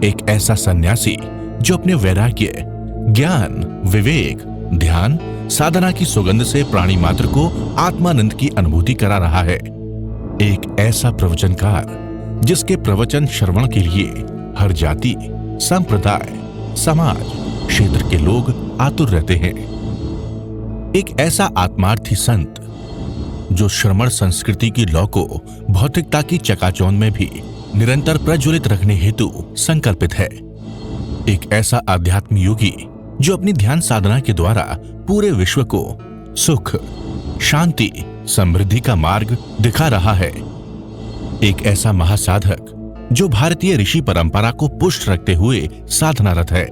एक ऐसा सन्यासी जो अपने वैराग्य, ज्ञान, विवेक, ध्यान, साधना की सुगंध से प्राणी मात्र को आत्मानंद की अनुभूति करा रहा है। एक ऐसा प्रवचनकार जिसके प्रवचन श्रवण के लिए हर जाति, संप्रदाय, समाज, क्षेत्र के लोग आतुर रहते हैं। एक ऐसा आत्मार्थी संत जो श्रमण संस्कृति की लौ को भौतिकता की चकाचौंध में भी निरंतर प्रज्वलित रखने हेतु संकल्पित है। एक ऐसा आध्यात्म योगी जो अपनी ध्यान साधना के द्वारा पूरे विश्व को सुख, शांति, समृद्धि का मार्ग दिखा रहा है। एक ऐसा महासाधक जो भारतीय ऋषि परंपरा को पुष्ट रखते हुए साधनारत है।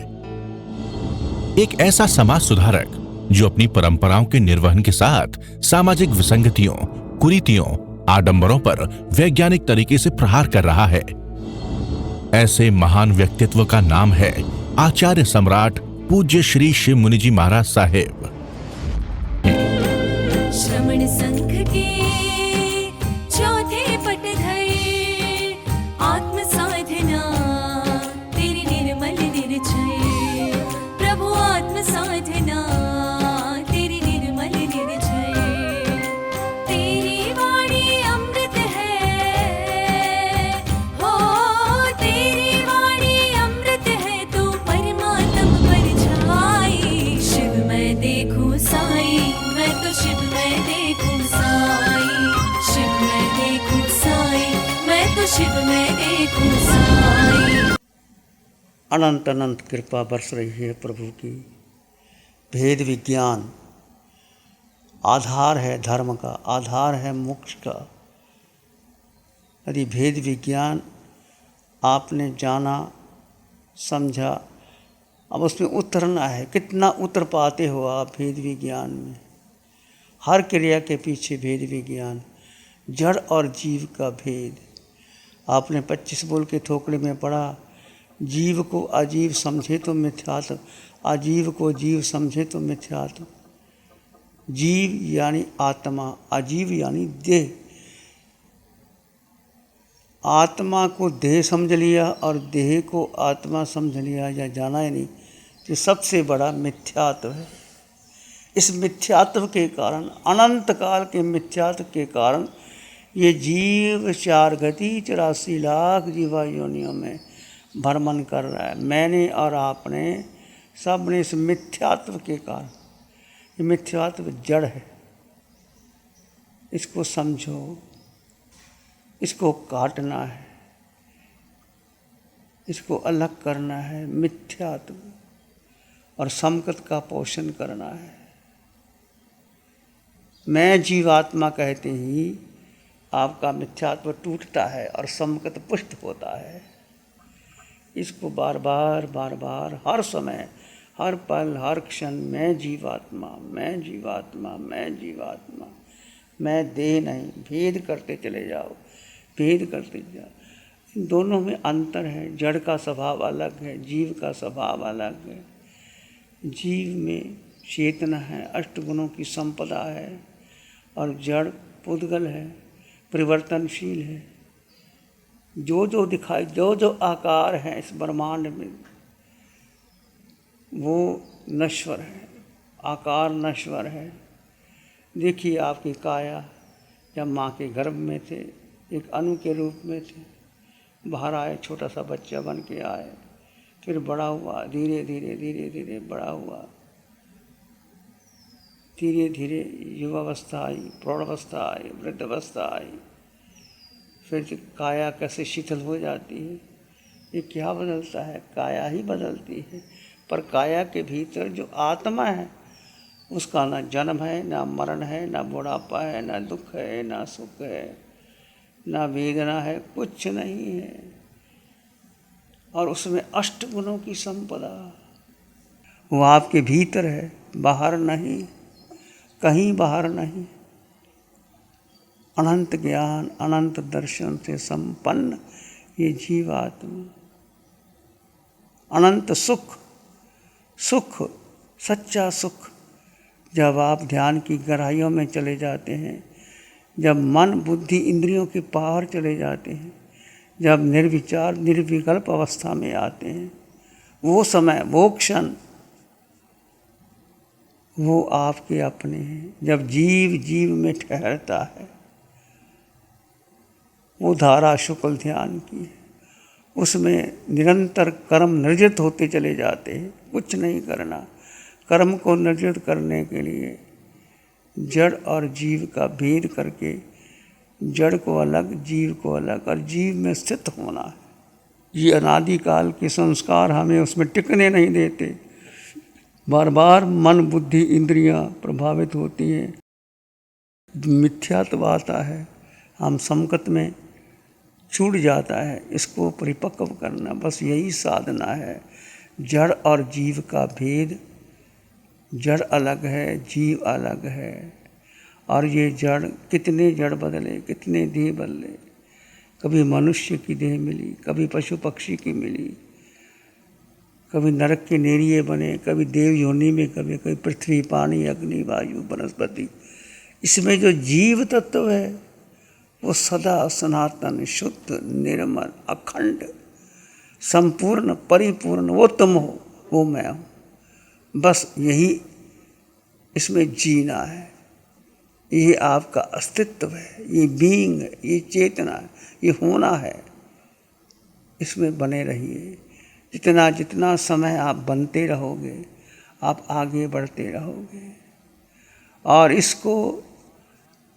एक ऐसा समाज सुधारक जो अपनी परंपराओं के निर्वहन के साथ सामाजिक विसंगतियों, कुरीतियों, आडंबरों पर वैज्ञानिक तरीके से प्रहार कर रहा है। ऐसे महान व्यक्तित्व का नाम है आचार्य सम्राट पूज्य श्री शिव मुनि जी महाराज साहेब। श्रमण संघ के चौथे पटधर, आत्म साधना तेरी निर्मल निर्जय, प्रभु आत्म साधना तेरी निर्मल निर्जय। तेरी वाणी अमृत है, हो तेरी वाणी अमृत है, तू परमात्म पर छाई। शिव मैं देखूं साई, मैं तो शिव मैं देखूं साई, शिव मैं देखूं साई, मैं तो शिव मैं देखूं साई। अनंत अनंत कृपा बरस रही है प्रभु की। भेद विज्ञान आधार है धर्म का, आधार है मोक्ष का। यदि भेद विज्ञान आपने जाना, समझा, अब उसमें उतरना है। कितना उतर पाते हो आप भेद विज्ञान में? हर क्रिया के पीछे भेद विज्ञान, जड़ और जीव का भेद। आपने 25 बोल के थोकड़े में पढ़ा, जीव को अजीव समझे तो मिथ्यात्व, अजीव को जीव समझे तो मिथ्यात्व। जीव यानी आत्मा, अजीव यानी देह। आत्मा को देह समझ लिया और देह को आत्मा समझ लिया या जाना ही नहीं, तो सबसे बड़ा मिथ्यात्व है। इस मिथ्यात्व के कारण, अनंत काल के मिथ्यात्व के कारण ये जीव 4 गति 84 लाख जीवा योनियों में भ्रमण कर रहा है। मैंने और आपने सब ने इस मिथ्यात्व के कारण, ये मिथ्यात्व जड़ है, इसको समझो, इसको काटना है, इसको अलग करना है। मिथ्यात्व और समकत का पोषण करना है। मैं जीवात्मा कहते ही आपका मिथ्यात्व टूटता है और समकत पुष्ट होता है। इसको बार बार बार बार, हर समय, हर पल, हर क्षण मैं जीवात्मा, मैं जीवात्मा, मैं जीवात्मा, मैं देह नहीं, भेद करते चले जाओ, भेद करते जाओ। इन दोनों में अंतर है। जड़ का स्वभाव अलग है, जीव का स्वभाव अलग है। जीव में चेतना है, अष्टगुणों की संपदा है, और जड़ पुद्गल है, परिवर्तनशील है। जो जो दिखाई, जो जो आकार है इस ब्रह्मांड में, वो नश्वर है, आकार नश्वर है। देखिए आपकी काया, जब माँ के गर्भ में थे एक अणु के रूप में थे, बाहर आए, छोटा सा बच्चा बन के आए, फिर बड़ा हुआ, धीरे धीरे धीरे धीरे बड़ा हुआ, धीरे धीरे युवावस्था आई, प्रौढ़ावस्था आई, वृद्धावस्था आई, फिर काया कैसे शिथिल हो जाती है। ये क्या बदलता है? काया ही बदलती है। पर काया के भीतर जो आत्मा है उसका ना जन्म है, ना मरण है, ना बुढ़ापा है, ना दुख है, ना सुख है, ना वेदना है, कुछ नहीं है। और उसमें अष्टगुणों की संपदा, वो आपके भीतर है, बाहर नहीं, कहीं बाहर नहीं। अनंत ज्ञान, अनंत दर्शन से संपन्न ये जीवात्मा, अनंत सुख, सुख, सच्चा सुख। जब आप ध्यान की गहराइयों में चले जाते हैं, जब मन, बुद्धि, इंद्रियों के पार चले जाते हैं, जब निर्विचार निर्विकल्प अवस्था में आते हैं, वो समय, वो क्षण, वो आपके अपने हैं। जब जीव जीव में ठहरता है, वो धारा शुक्ल ध्यान की है, उसमें निरंतर कर्म निर्जित होते चले जाते हैं। कुछ नहीं करना। कर्म को निर्जित करने के लिए जड़ और जीव का भेद करके जड़ को अलग, जीव को अलग, और जीव में स्थित होना है। ये अनादिकाल के संस्कार हमें उसमें टिकने नहीं देते। बार बार मन, बुद्धि, इंद्रियां प्रभावित होती हैं, मिथ्यात्व आता है, हम संकट में छूट जाता है। इसको परिपक्व करना, बस यही साधना है। जड़ और जीव का भेद, जड़ अलग है, जीव अलग है। और ये जड़, कितने जड़ बदले, कितने देह बदले। कभी मनुष्य की देह मिली, कभी पशु पक्षी की मिली, कभी नरक के नेरिये बने, कभी देव योनि में, कभी कभी पृथ्वी, पानी, अग्नि, वायु, वनस्पति। इसमें जो जीव तत्व है वो सदा सनातन, शुद्ध, निर्मल, अखंड, संपूर्ण, परिपूर्ण, वो तुम हो, वो मैं हूँ। बस यही इसमें जीना है। ये आपका अस्तित्व है, ये बीइंग है, ये चेतना है, ये होना है। इसमें बने रहिए। जितना जितना समय आप बनते रहोगे, आप आगे बढ़ते रहोगे। और इसको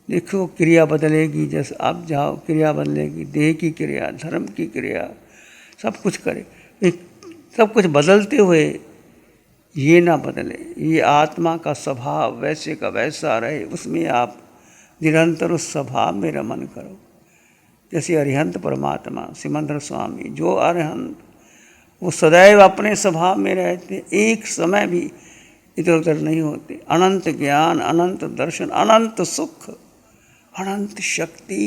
देखो, क्रिया बदलेगी, जैसे आप जाओ क्रिया बदलेगी, देह की क्रिया, धर्म की क्रिया, सब कुछ करे। सब कुछ बदलते हुए ये ना बदले, ये आत्मा का स्वभाव वैसे का वैसा रहे, उसमें आप निरंतर उस स्वभाव में रमन करो। जैसे अरिहंत परमात्मा सिमंदर स्वामी, जो अरिहंत, वो सदैव अपने स्वभाव में रहते, एक समय भी इधर उधर नहीं होते। अनंत ज्ञान, अनंत दर्शन, अनंत सुख, अनंत शक्ति।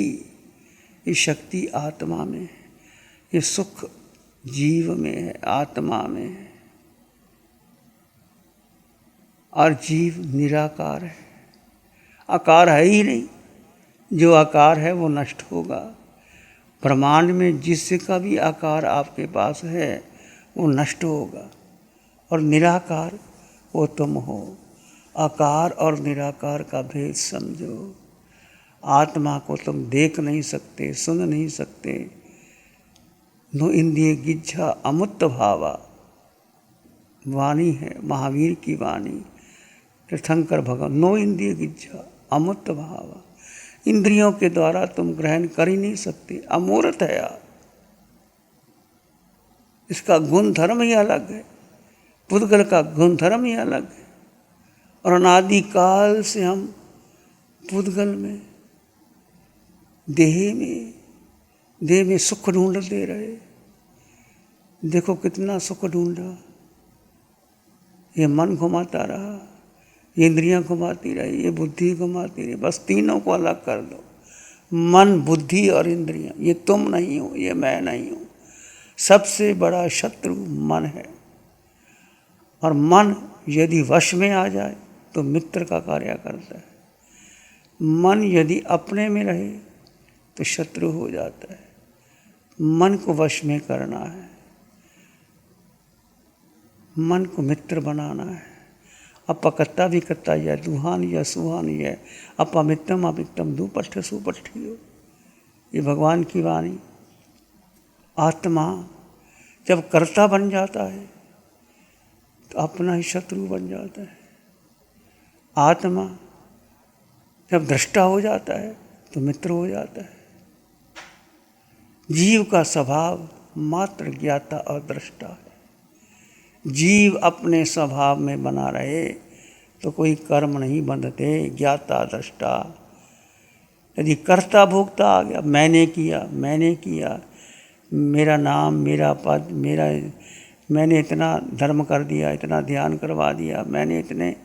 ये शक्ति आत्मा में है, ये सुख जीव में है, आत्मा में है। और जीव निराकार है, आकार है ही नहीं। जो आकार है वो नष्ट होगा। ब्रह्मांड में जिसका भी आकार आपके पास है वो नष्ट होगा। और निराकार वो तुम हो। आकार और निराकार का भेद समझो। आत्मा को तुम देख नहीं सकते, सुन नहीं सकते। नो इंद्रिय गिज्झा अमुत्त भावा वाणी है महावीर की वाणी, तीर्थंकर भगवान। नो इंद्रिय गिज्झा अमुत्त भावा, इंद्रियों के द्वारा तुम ग्रहण कर ही नहीं सकते। अमूर्त है यार, इसका गुण धर्म ही अलग है, पुद्गल का गुण धर्म ही अलग है। और अनादिकाल से हम पुद्गल में, देह में सुख ढूंढते रहे। देखो कितना सुख ढूंढा, ये मन घुमाता रहा, ये इंद्रियां घुमाती रही, ये बुद्धि घुमाती रही। बस तीनों को अलग कर दो, मन, बुद्धि और इंद्रियां। ये तुम नहीं हो, ये मैं नहीं हूँ। सबसे बड़ा शत्रु मन है। और मन यदि वश में आ जाए तो मित्र का कार्य करता है। मन यदि अपने में रहे तो शत्रु हो जाता है। मन को वश में करना है, मन को मित्र बनाना है। अपकत्ता विकत्ता या दुहान या सुहान या अपमित्रम अमित्रम दुपट्ठ सुपट्ठी हो। ये भगवान की वाणी। आत्मा जब कर्ता बन जाता है तो अपना ही शत्रु बन जाता है। आत्मा जब दृष्टा हो जाता है तो मित्र हो जाता है। जीव का स्वभाव मात्र ज्ञाता और दृष्टा है। जीव अपने स्वभाव में बना रहे तो कोई कर्म नहीं बंधते। ज्ञाता दृष्टा, यदि कर्ता भोक्ता आ गया, मैंने किया, मेरा नाम, मेरा पद, मैंने इतना धर्म कर दिया, इतना ध्यान करवा दिया, मैंने इतने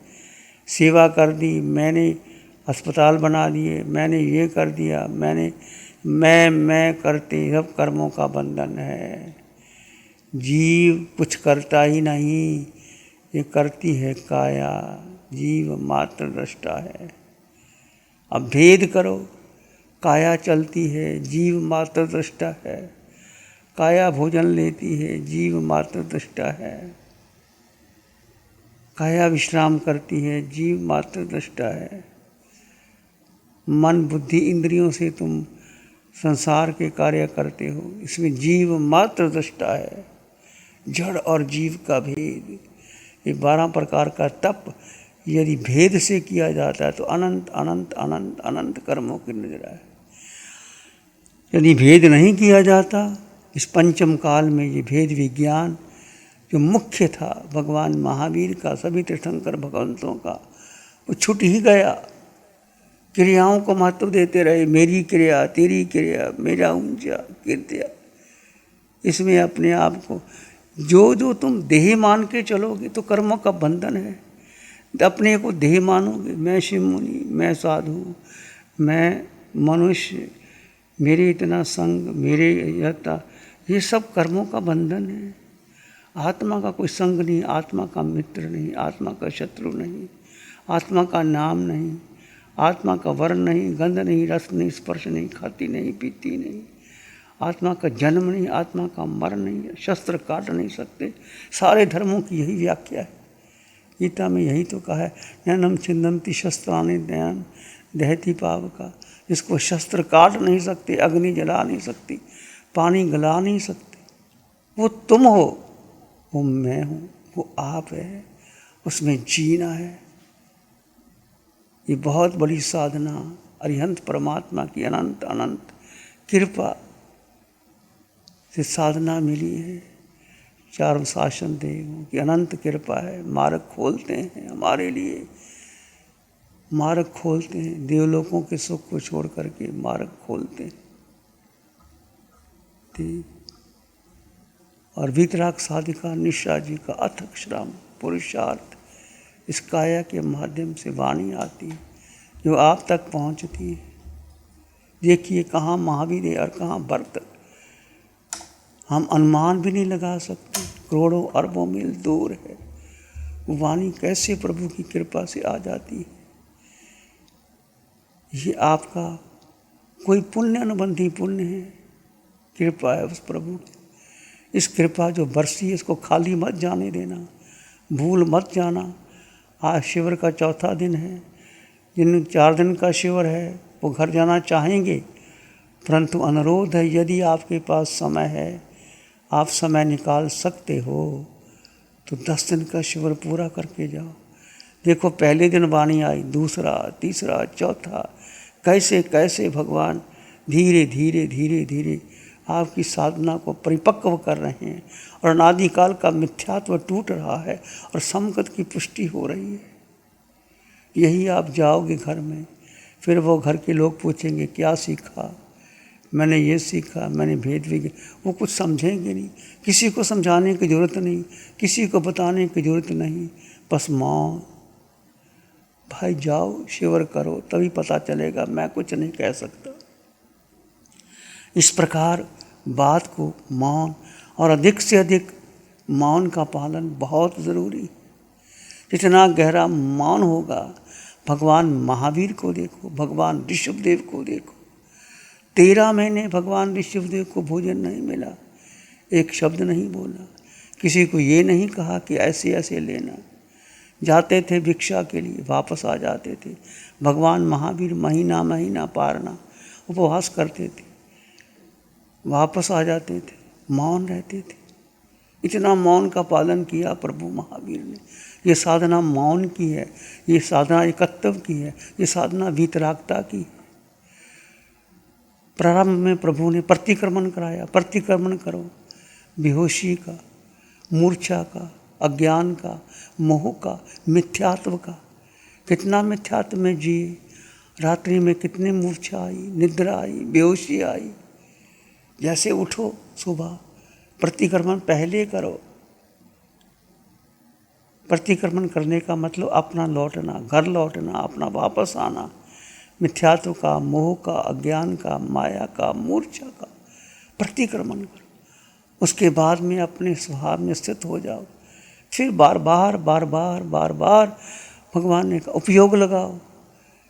सेवा कर दी, मैंने अस्पताल बना दिए, मैंने ये कर दिया, मैं करते सब कर्मों का बंधन है। जीव कुछ करता ही नहीं, ये करती है काया। जीव मात्र दृष्टा है। अब भेद करो, काया चलती है, जीव मात्र दृष्टा है। काया भोजन लेती है, जीव मात्र दृष्टा है। काया विश्राम करती है, जीव मात्र दृष्टा है। मन बुद्धि इंद्रियों से तुम संसार के कार्य करते हो, इसमें जीव मात्र दृष्टा है। जड़ और जीव का भेद, ये 12 प्रकार का तप यदि भेद से किया जाता है तो अनंत अनंत अनंत अनंत कर्मों की निद्रा है। यदि भेद नहीं किया जाता, इस पंचम काल में ये भेद विज्ञान जो मुख्य था भगवान महावीर का, सभी तीर्थंकर भगवंतों का, वो छूट ही गया। क्रियाओं को महत्व देते रहे, मेरी क्रिया, तेरी क्रिया, मेरा ऊंचा कृत्य। इसमें अपने आप को जो तुम देह मान के चलोगे तो कर्मों का बंधन है। अपने को देह मानोगे, मैं शिव मुनि, मैं साधु, मैं मनुष्य, मेरे इतना संग, मेरे यता, ये सब कर्मों का बंधन है। आत्मा का कोई संग नहीं, आत्मा का मित्र नहीं, आत्मा का शत्रु नहीं, आत्मा का नाम नहीं, आत्मा का वर्ण नहीं, गंध नहीं, रस नहीं, स्पर्श नहीं, खाती नहीं, पीती नहीं, आत्मा का जन्म नहीं, आत्मा का मरण नहीं, शस्त्र काट नहीं सकते। सारे धर्मों की यही व्याख्या है। गीता में यही तो कहा है, नैनम छिन्दन्ति शस्त्राणि दयान दहति पावका। इसको शस्त्र काट नहीं सकते, अग्नि जला नहीं सकती, पानी गला नहीं सकते। वो तुम हो, वो मैं हूँ, वो आप है, उसमें जीना है। ये बहुत बड़ी साधना अरिहंत परमात्मा की अनंत अनंत कृपा से साधना मिली है। चारों शासन देवों की अनंत कृपा है। मार्ग खोलते हैं हमारे लिए, मार्ग खोलते हैं, देवलोकों के सुख को छोड़ करके मार्ग खोलते हैं। और वीतराग साधिका निशा जी का अथक श्रम पुरुषार्थ इस काया के माध्यम से वाणी आती है जो आप तक पहुंचती है। देखिए कहाँ महावीर है और कहाँ भरत, हम अनुमान भी नहीं लगा सकते, करोड़ों अरबों मील दूर है। वो वाणी कैसे प्रभु की कृपा से आ जाती है। ये आपका कोई पुण्य अनुबंधी पुण्य है, कृपा है उस प्रभु की। इस कृपा जो बरसी है इसको खाली मत जाने देना, भूल मत जाना। आज शिविर का चौथा दिन है। जिन 4 दिन का शिविर है वो घर जाना चाहेंगे, परंतु अनुरोध है यदि आपके पास समय है, आप समय निकाल सकते हो तो 10 दिन का शिविर पूरा करके जाओ। देखो पहले दिन वाणी आई, दूसरा, तीसरा, चौथा, कैसे कैसे भगवान धीरे धीरे धीरे धीरे आपकी साधना को परिपक्व कर रहे हैं और अनादिकाल का मिथ्यात्व टूट रहा है और समगत की पुष्टि हो रही है। यही आप जाओगे घर में, फिर वो घर के लोग पूछेंगे क्या सीखा, मैंने ये सीखा, मैंने भेद भी, वो कुछ समझेंगे नहीं। किसी को समझाने की ज़रूरत नहीं, किसी को बताने की ज़रूरत नहीं, बस मौन। भाई जाओ शिविर करो, तभी पता चलेगा, मैं कुछ नहीं कह सकता। इस प्रकार बात को मौन और अधिक से अधिक मौन का पालन बहुत ज़रूरी। जितना गहरा मौन होगा, भगवान महावीर को देखो, भगवान ऋषभदेव को देखो। 13 महीने भगवान ऋषभदेव को भोजन नहीं मिला, एक शब्द नहीं बोला, किसी को ये नहीं कहा कि ऐसे ऐसे लेना। जाते थे भिक्षा के लिए, वापस आ जाते थे। भगवान महावीर महीना महीना पारना उपवास करते थे, वापस आ जाते थे, मौन रहते थे। इतना मौन का पालन किया प्रभु महावीर ने। ये साधना मौन की है, ये साधना एकत्व की है, ये साधना वीतरागता की है। प्रारंभ में प्रभु ने प्रतिक्रमण कराया, प्रतिक्रमण करो, बेहोशी का, मूर्छा का, अज्ञान का, मोह का, मिथ्यात्व का। कितना मिथ्यात्व में जिए, रात्रि में कितनी मूर्छा आई, निद्रा आई, बेहोशी आई। जैसे उठो सुबह, प्रतिक्रमण पहले करो। प्रतिक्रमण करने का मतलब अपना लौटना, घर लौटना, अपना वापस आना। मिथ्यात्व का, मोह का, अज्ञान का, माया का, मूर्छा का प्रतिक्रमण करो। उसके बाद में अपने स्वभाव में स्थित हो जाओ। फिर बार बार बार बार बार बार भगवान ने कहा उपयोग लगाओ।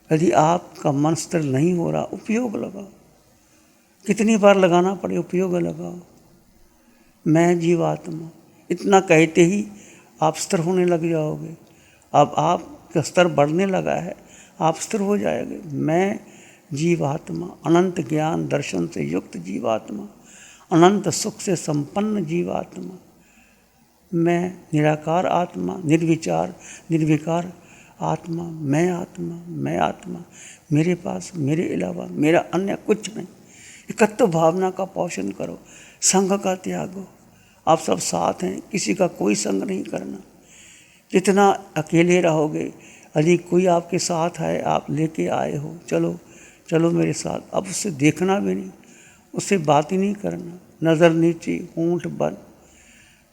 यदि आपका मन स्थिर नहीं हो रहा, उपयोग लगाओ। कितनी बार लगाना पड़े, उपयोग लगाओ। मैं जीवात्मा। इतना कहते ही आप स्थिर होने लग जाओगे। अब आपका स्तर बढ़ने लगा है, आप स्थिर हो जाएंगे। मैं जीवात्मा, अनंत ज्ञान दर्शन से युक्त जीवात्मा, अनंत सुख से संपन्न जीवात्मा, मैं निराकार आत्मा, निर्विचार निर्विकार आत्मा, मैं आत्मा, मेरे पास मेरे अलावा मेरा अन्य कुछ नहीं। एकत्व भावना का पोषण करो, संघ का त्यागो। आप सब साथ हैं, किसी का कोई संग नहीं करना। जितना अकेले रहोगे, यदि कोई आपके साथ है, आप लेके आए हो, चलो चलो मेरे साथ, अब उससे देखना भी नहीं, उससे बात ही नहीं करना, नज़र नीचे, होंठ बंद,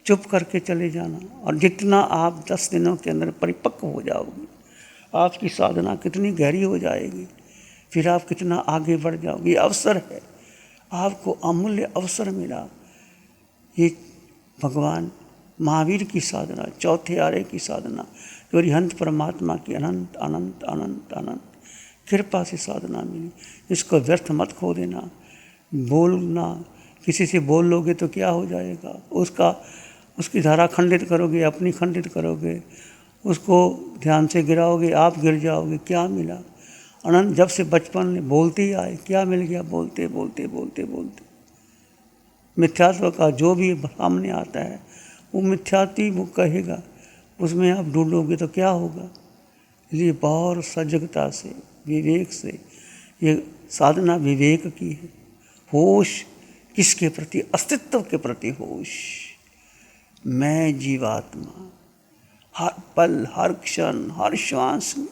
चुप करके चले जाना। और जितना आप 10 दिनों के अंदर परिपक्व हो जाओगे, आपकी साधना कितनी गहरी हो जाएगी, फिर आप कितना आगे बढ़ जाओगे। ये अवसर है, आपको अमूल्य अवसर मिला। ये भगवान महावीर की साधना, चौथे आरे की साधना, जो अरिहंत परमात्मा की अनंत अनंत अनंत अनंत कृपा से साधना मिली। इसको व्यर्थ मत खो देना। बोलना, किसी से बोल लोगे तो क्या हो जाएगा, उसकी धारा खंडित करोगे, अपनी खंडित करोगे, उसको ध्यान से गिराओगे, आप गिर जाओगे। क्या मिला? अनंत जब से बचपन में बोलते ही आए, क्या मिल गया? बोलते बोलते बोलते बोलते। मिथ्यात्व का जो भी सामने आता है वो मिथ्यात्व वो कहेगा, उसमें आप ढूंढोगे तो क्या होगा। इसलिए बहुत सजगता से, विवेक से, ये साधना विवेक की है। होश किसके प्रति? अस्तित्व के प्रति होश। मैं जीवात्मा, हर पल, हर क्षण, हर श्वास में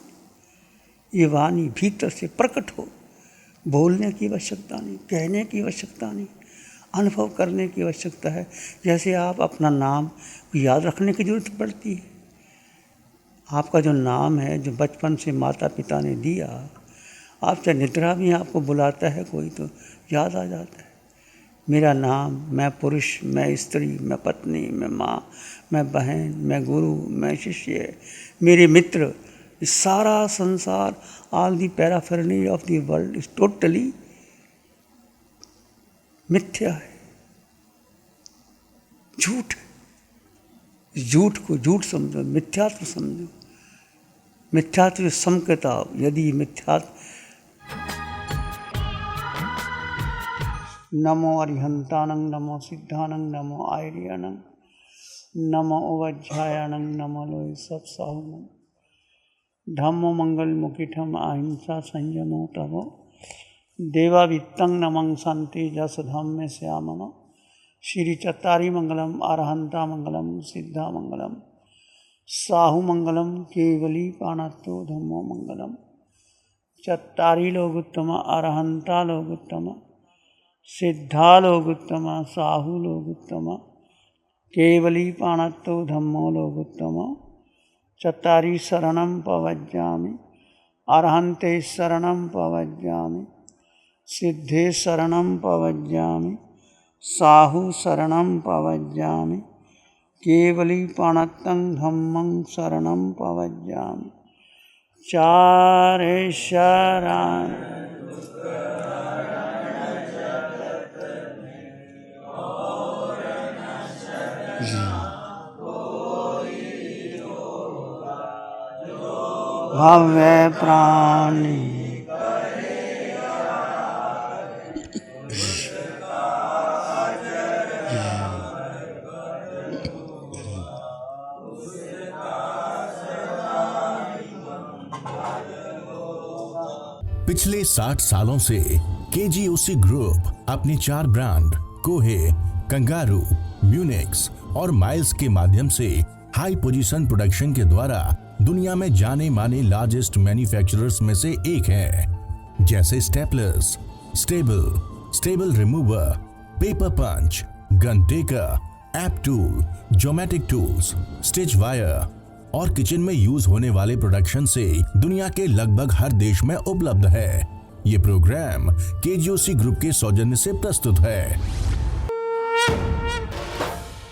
ये वाणी भीतर से प्रकट हो। बोलने की आवश्यकता नहीं, कहने की आवश्यकता नहीं, अनुभव करने की आवश्यकता है। जैसे आप अपना नाम याद रखने की जरूरत पड़ती है। आपका जो नाम है, जो बचपन से माता पिता ने दिया, आप चाहे निद्रा में आपको बुलाता है कोई तो याद आ जाता है। मेरा नाम, मैं पुरुष, मैं स्त्री, मैं पत्नी, मैं माँ, मैं बहन, मैं गुरु, मैं शिष्य, मेरे मित्र, इस सारा संसार, all the paraphernalia of the world is totally मिथ्या है, झूठ है। झूठ को झूठ समझो, मिथ्यात्व समझो। मिथ्यात्व समकता, यदि मिथ्यात्व। नमो अरिहंतानंग, नमो सिद्धानंग, नमो आर्यानंग, नमो उवज्झायानंग, नमो लोय सब साहुनंग। धम्मो मंगल मुखिठम अहिंसा संयमो तवो देवावित्तं नमं शांति जस धम्मे श्यामनो। श्री चत्तारी मंगलम, अरहंता मंगलम, सिद्धा मंगलम, साहु मंगलम, केवली पाणत्तो धम्मो मंगलम। चत्तारी लोगुत्तम, अरहंता लोगुत्तम, सिद्धा लोगुत्तम, साहु लोगुत्तम, केवली पाणत्तो धम्मो लोगुत्तम। चत्तारी शरणं पवज्जामि, अरहन्ते शरणं पवज्जामि, सिद्धे शरणं पवज्जामि, साहु शरणं पवज्जामि, केवली पाणत्तं धम्मं शरणं पवज्जामि। चारे शरण भव्य प्राणी। पिछले 60 सालों से केजीओसी ग्रुप अपने 4 ब्रांड कोहे, कंगारू, म्यूनिक्स और माइल्स के माध्यम से हाई पोजीशन प्रोडक्शन के द्वारा दुनिया में जाने माने लार्जेस्ट मैन्युफैक्चरर्स में से एक है। जैसे staplers, staple remover, paper punch, gun tacker, app tool, geometric tools, stitch wire और किचन में यूज होने वाले प्रोडक्शन से दुनिया के लगभग हर देश में उपलब्ध है। ये प्रोग्राम केजीओसी ग्रुप के सौजन्य से प्रस्तुत है।